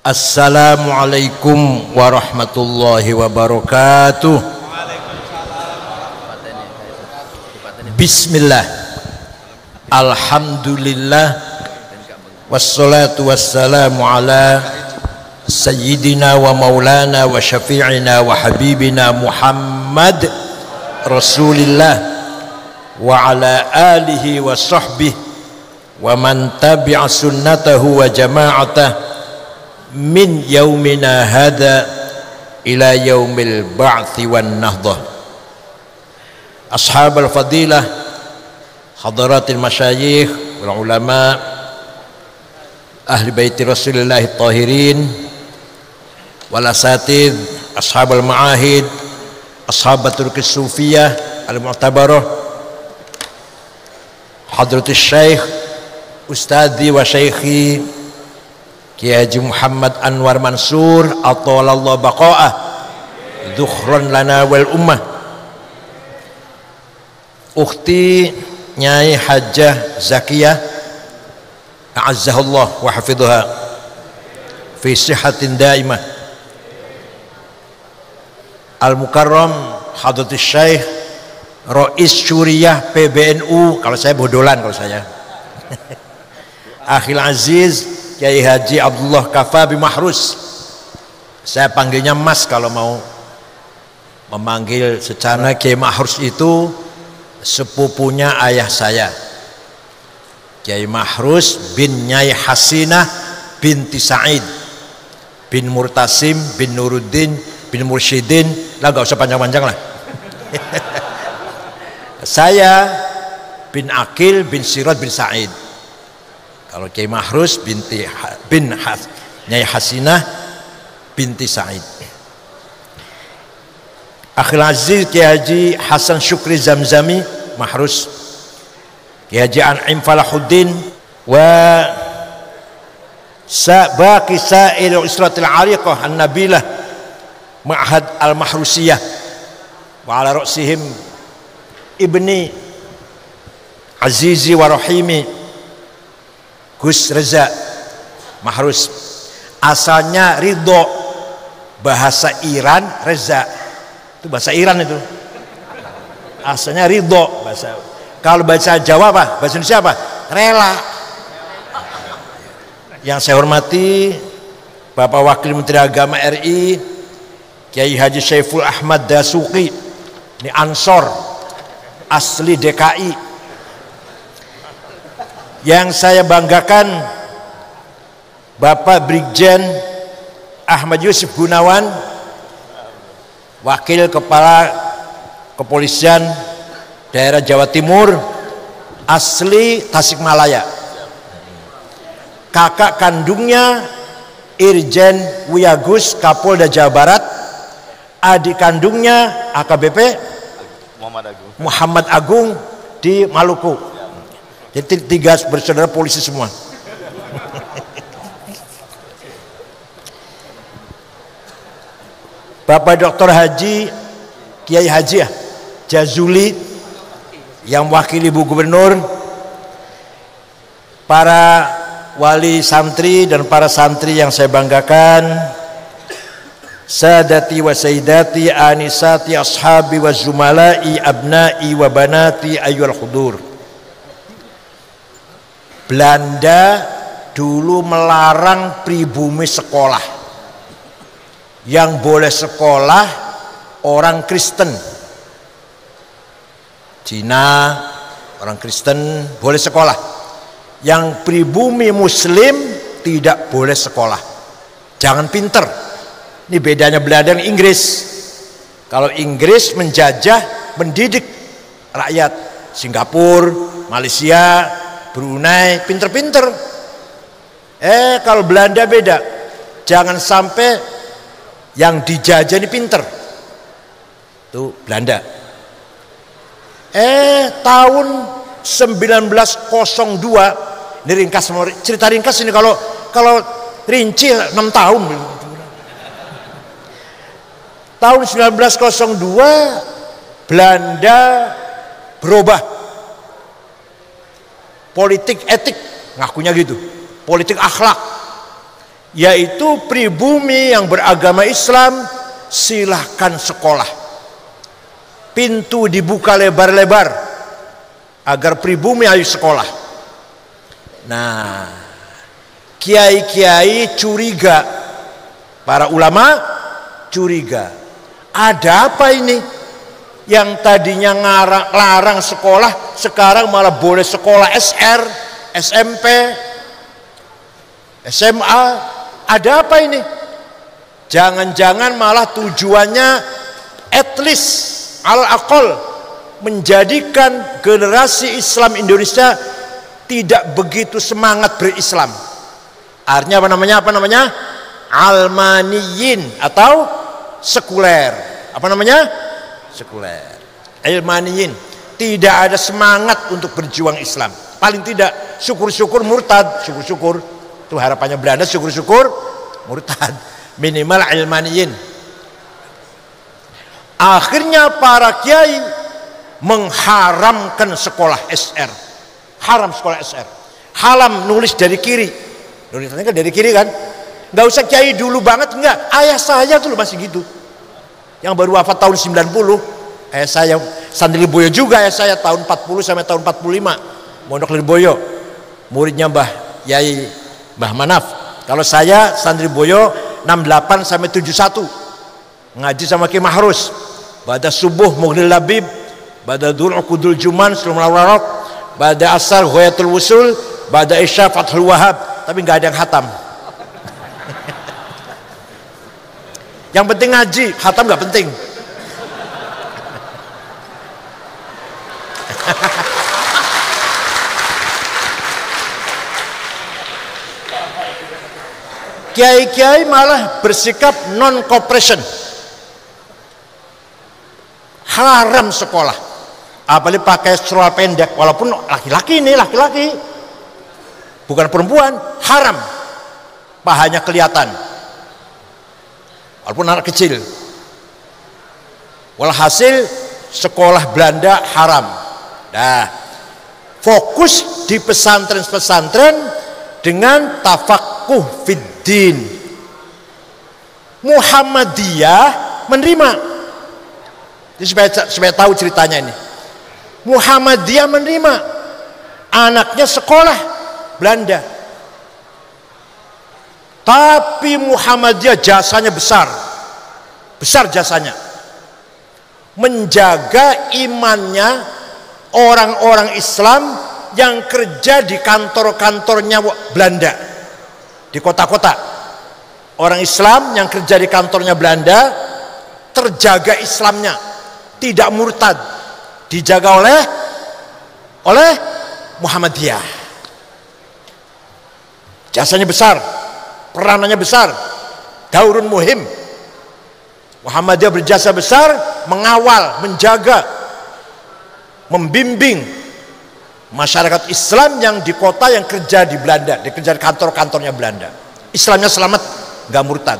Assalamualaikum warahmatullahi wabarakatuh. Bismillah, alhamdulillah, wassalatu wassalamu ala sayyidina wa maulana wa syafi'ina wa habibina Muhammad Rasulillah wa ala alihi wa sahbihi wa man tabi'a sunnatahu wa jama'atah min yaumina hadha ila yaumil ba'thi wan nahdah. Ashabul fadilah, hadaratil masyayikh wal ulama, ahli baiti Rasulillah tahirin wal asatid, ashabul ma'ahid, ashabatul sufiyah al mu'tabarah, hadratus syekh ustadzi wa syaikhi Kiai Haji Muhammad Anwar Mansur atalallahu baqa'ah dzukhran lana wal ummah, ukhti Nyai Hajjah Zakiyah a'azzahullah wa hafidhuha fi sihatin daimah, al-mukarram hadratus syekh Rais Syuriyah PBNU, kalau saya bodolan kalau saya akhil aziz Kiai Haji Abdullah Kafabi Mahrus, saya panggilnya Mas kalau mau memanggil secara Kiai Mahrus itu sepupunya ayah saya, Kiai Mahrus bin Nyai Hasinah binti Sa'id bin Murtasim bin Nuruddin bin Mursyidin lah, gak usah panjang-panjang lah saya bin Akil bin Sirot bin Sa'id. Kalau Kiai Mahrus bin Nyai Hasinah binti Sa'id. Akhil aziz Kiai Haji Hasan Syukri Zamzami Mahrus, Kiai Haji An'im Falahuddin wa baqi sa'il usratil ariqah an-nabilah ma'had al-mahrusiyah wa ala ra'sihim ibni azizi wa rahimi Gus Reza Mahrus, asalnya Ridho, bahasa Iran Reza, itu bahasa Iran itu, asalnya Ridho bahasa. Kalau bahasa Jawa apa? Bahasa Indonesia apa? Rela. Yang saya hormati Bapak Wakil Menteri Agama RI Kiai Haji Syaiful Ahmad Dasuki, ini Ansor asli DKI. Yang saya banggakan Bapak Brigjen Ahmad Yusuf Gunawan, Wakil Kepala Kepolisian Daerah Jawa Timur asli Tasikmalaya. Kakak kandungnya Irjen Wiyagus Kapolda Jawa Barat, adik kandungnya AKBP Muhammad Agung di Maluku. Jadi 3 bersaudara polisi semua. Bapak Dr. Haji Kiai Haji Jazuli yang wakili Ibu Gubernur, para wali santri dan para santri yang saya banggakan, sadati wa sayyidati anisati ashabi wa zumala'i abna'i wa banati ayyul hudur. Belanda dulu melarang pribumi sekolah, yang boleh sekolah orang Kristen. Cina orang Kristen boleh sekolah, yang pribumi Muslim tidak boleh sekolah, jangan pinter. Ini bedanya Belanda dan Inggris. Kalau Inggris menjajah mendidik rakyat, Singapura, Malaysia, Brunei pinter-pinter. Kalau Belanda beda, jangan sampai yang dijajah ini pinter. Itu Belanda. Tahun 1902, ini ringkas, cerita ringkas ini, kalau rinci 6 tahun. Tahun 1902 Belanda berubah. Politik etik, ngakunya gitu, politik akhlak. yaitu pribumi yang beragama Islam silahkan sekolah. Pintu dibuka lebar-lebar agar pribumi ayo sekolah. Nah, kiai-kiai curiga, para ulama curiga, ada apa ini? Yang tadinya larang sekolah sekarang malah boleh sekolah SR, SMP, SMA. Ada apa ini? Jangan-jangan malah tujuannya at least al-aqal menjadikan generasi Islam Indonesia tidak begitu semangat berislam. Artinya apa namanya? Almaniyin atau sekuler. Apa namanya? Sekuler. Almaniyin. Tidak ada semangat untuk berjuang Islam. Paling tidak syukur-syukur murtad, syukur-syukur. Itu harapannya Belanda, syukur-syukur murtad. Minimal almaniyin. Akhirnya para kiai mengharamkan sekolah SR. Haram sekolah SR. Haram nulis dari kiri. Nulisannya kan dari kiri kan. Nggak usah kiai dulu banget, enggak. Ayah saya tuh masih gitu. Yang baru wafat tahun 90. Ayah saya Santri Lirboyo juga, ayah saya tahun 40 sampai tahun 45. Mondok Lirboyo. Muridnya Mbah Yai Mbah Manaf. Kalau saya Santri Lirboyo 68 sampai 71. Ngaji sama Ki Mahrus. Bada subuh Mughnil Labib, bada dzul Uqudul Juman Sulmul Waraq, bada asar Ghayatul Wusul, bada isya Fathul Wahab, tapi nggak ada yang hatam. Yang penting ngaji, hatam nggak penting. Kiai-kiai malah bersikap non cooperation. Haram sekolah, apalagi pakai stroll pendek, walaupun laki-laki ini laki-laki bukan perempuan, haram, pahanya kelihatan walaupun anak kecil. Walhasil sekolah Belanda haram. Nah, fokus di pesantren-pesantren dengan tafaqquh fiddin. Muhammadiyah menerima. Jadi supaya tahu ceritanya ini. Muhammadiyah menerima anaknya sekolah Belanda. Tapi Muhammadiyah jasanya besar. Besar jasanya. Menjaga imannya orang-orang Islam yang kerja di kantor-kantornya Belanda. Di kota-kota. Orang Islam yang kerja di kantornya Belanda terjaga Islamnya. Tidak murtad, dijaga oleh Muhammadiyah. Jasanya besar, peranannya besar, daurun muhim. Muhammadiyah berjasa besar, mengawal, menjaga, membimbing masyarakat Islam yang di kota yang kerja di Belanda, dikerja di kantor-kantornya Belanda. Islamnya selamat, nggak murtad.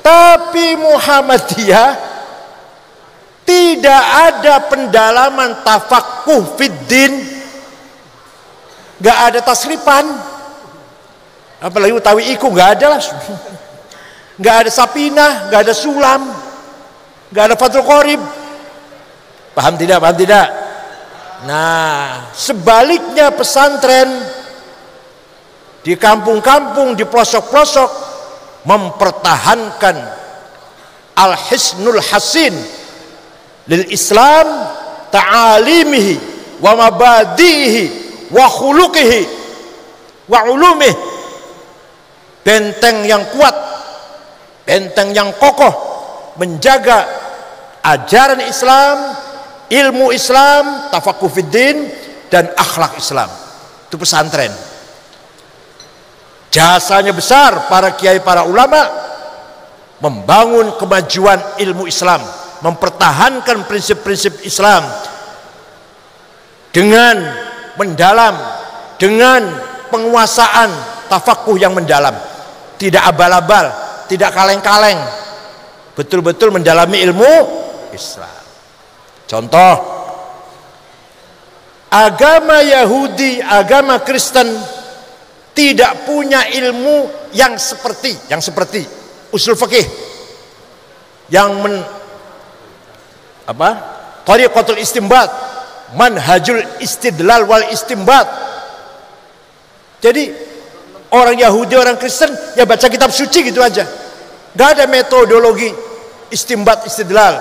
Tapi Muhammadiyah tidak ada pendalaman tafaqquh fiddin, nggak ada tasrifan, apalagi utawi iku nggak ada lah, nggak ada sapinah, nggak ada sulam, nggak ada fathul qorib. Paham tidak? Paham tidak? Nah, sebaliknya pesantren di kampung-kampung, di pelosok-pelosok mempertahankan al-hisnul hasin lil Islam, ta'alimihi wa mabadihi wa khuluqihi wa ulumih. Benteng yang kuat, benteng yang kokoh menjaga ajaran Islam, ilmu Islam, tafaqquh fiddin dan akhlak Islam. Itu pesantren. Jasanya besar para kiai, para ulama membangun kemajuan ilmu Islam, mempertahankan prinsip-prinsip Islam dengan mendalam, dengan penguasaan tafaqquh yang mendalam, tidak abal-abal, tidak kaleng-kaleng, betul-betul mendalami ilmu Islam. Contoh, agama Yahudi, agama Kristen tidak punya ilmu yang seperti usul fikih yang tariqatul istinbat, manhajul istidlal wal istinbat. Jadi orang Yahudi, orang Kristen ya baca kitab suci gitu aja, nggak ada metodologi istinbat istidlal.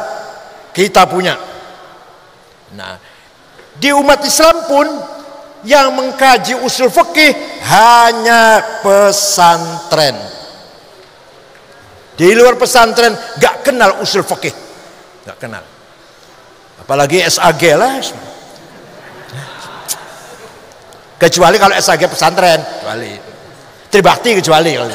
Kita punya. Nah, di umat Islam pun yang mengkaji usul fikih hanya pesantren. Di luar pesantren gak kenal usul fikih, gak kenal. Apalagi SAG lah. Kecuali kalau SAG pesantren, kecuali Tribakti, kecuali kalau